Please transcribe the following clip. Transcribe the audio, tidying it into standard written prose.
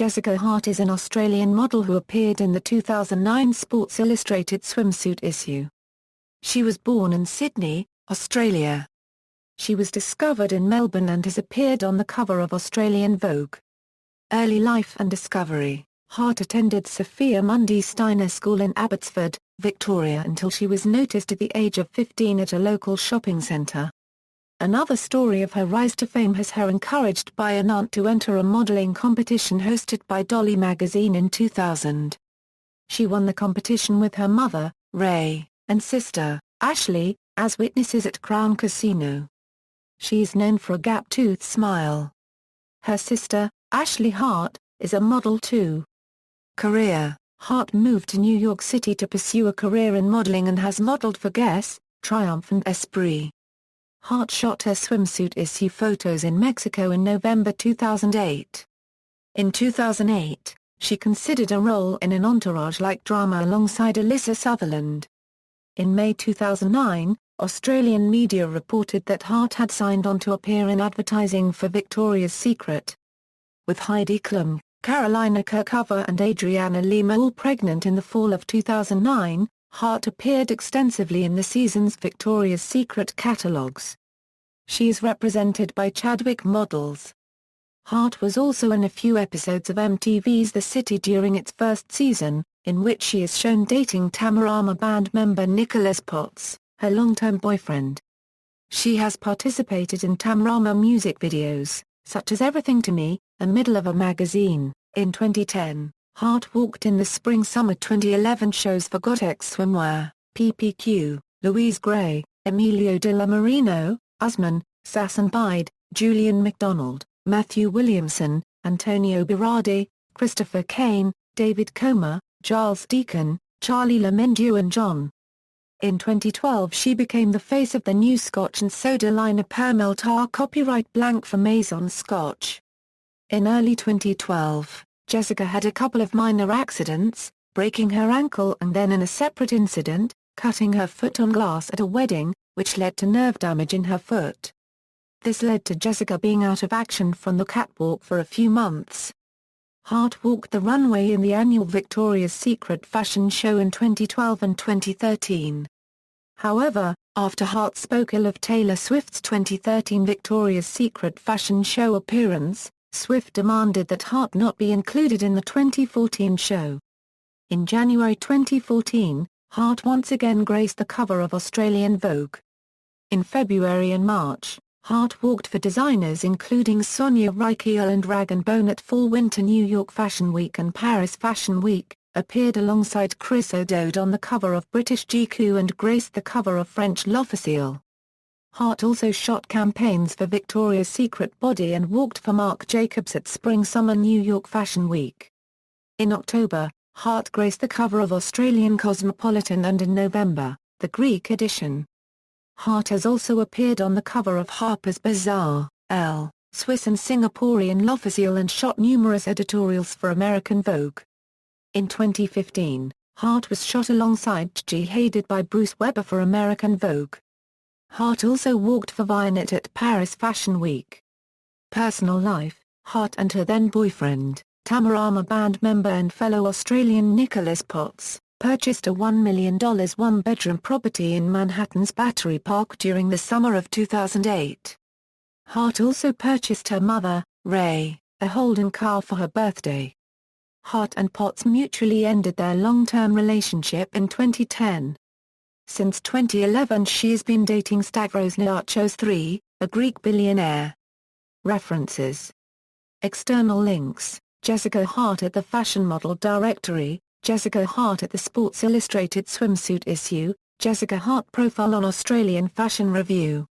Jessica Hart is an Australian model who appeared in the 2009 Sports Illustrated Swimsuit Issue. She was born in Sydney, Australia. She was discovered in Melbourne and has appeared on the cover of Australian Vogue. Early life and discovery: Hart attended Sophia Mundy Steiner School in Abbotsford, Victoria until she was noticed at the age of 15 at a local shopping centre. Another story of her rise to fame has her encouraged by an aunt to enter a modelling competition hosted by Dolly magazine in 2000. She won the competition with her mother, Ray, and sister, Ashley, as witnesses at Crown Casino. She is known for a gap-toothed smile. Her sister, Ashley Hart, is a model too. Career: Hart moved to New York City to pursue a career in modeling and has modeled for Guess, Triumph and Esprit. Hart shot her swimsuit issue photos in Mexico in November 2008. In 2008, she considered a role in an Entourage-like drama alongside Alyssa Sutherland. In May 2009, Australian media reported that Hart had signed on to appear in advertising for Victoria's Secret. With Heidi Klum, Carolina Kurkova and Adriana Lima all pregnant in the fall of 2009, Hart appeared extensively in the season's Victoria's Secret catalogues. She is represented by Chadwick Models. Hart was also in a few episodes of MTV's The City during its first season, in which she is shown dating Tamarama band member Nicholas Potts, her long-term boyfriend. She has participated in Tamarama music videos, such as Everything to Me, A Middle of a Magazine. In 2010, Hart walked in the Spring-Summer 2011 shows for Gotex Swimwear, PPQ, Louise Gray, Emilio de la Marino, Usman, Sasson Bide, Julian MacDonald, Matthew Williamson, Antonio Berardi, Christopher Kane, David Comer, Giles Deacon, Charlie Lamendieu and John. In 2012 she became the face of the new Scotch and soda line Permeltar copyright blank for Maison Scotch. In early 2012, Jessica had a couple of minor accidents, breaking her ankle and then in a separate incident, cutting her foot on glass at a wedding, which led to nerve damage in her foot. This led to Jessica being out of action from the catwalk for a few months. Hart walked the runway in the annual Victoria's Secret fashion show in 2012 and 2013. However, after Hart spoke ill of Taylor Swift's 2013 Victoria's Secret fashion show appearance, Swift demanded that Hart not be included in the 2014 show. In January 2014, Hart once again graced the cover of Australian Vogue. In February and March, Hart walked for designers including Sonia Rykiel and Rag & Bone at Fall-Winter New York Fashion Week and Paris Fashion Week, appeared alongside Chris O'Dowd on the cover of British GQ and graced the cover of French L'Officiel. Hart also shot campaigns for Victoria's Secret Body and walked for Marc Jacobs at Spring-Summer New York Fashion Week. In October, Hart graced the cover of Australian Cosmopolitan and in November, the Greek edition. Hart has also appeared on the cover of Harper's Bazaar, Elle, Swiss and Singaporean L'Officiel and shot numerous editorials for American Vogue. In 2015, Hart was shot alongside Gigi Hadid by Bruce Weber for American Vogue. Hart also walked for Vianet at Paris Fashion Week. Personal life: Hart and her then-boyfriend, Tamarama band member and fellow Australian Nicholas Potts, purchased a $1 million one-bedroom property in Manhattan's Battery Park during the summer of 2008. Hart also purchased her mother, Ray, a Holden car for her birthday. Hart and Potts mutually ended their long-term relationship in 2010. Since 2011 she has been dating Stavros Niarchos III, a Greek billionaire. References. External links: Jessica Hart at the Fashion Model Directory, Jessica Hart at the Sports Illustrated Swimsuit Issue, Jessica Hart profile on Australian Fashion Review.